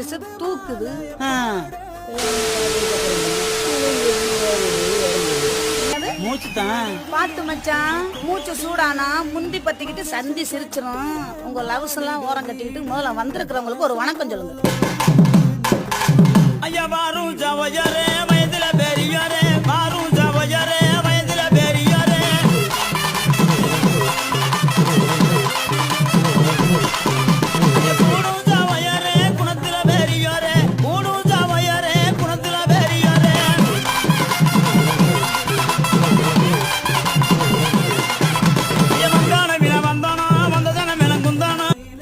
அடிச்சு தூக்குது. மூச்சு தான் பாத்து மச்சான், மூச்சு சூடானா முந்தி பத்திக்கிட்டு சந்தி சிரிச்சிரும். உங்க லவ்ஸ் எல்லாம் ஓரம் கட்டிக்கிட்டு முதல்ல வந்திருக்கிறவங்களுக்கு ஒரு வணக்கம் சொல்லுங்க. ஐயா பாரு ஜவஜரே வயதுல பெரியரே பாரு ஜவஜரே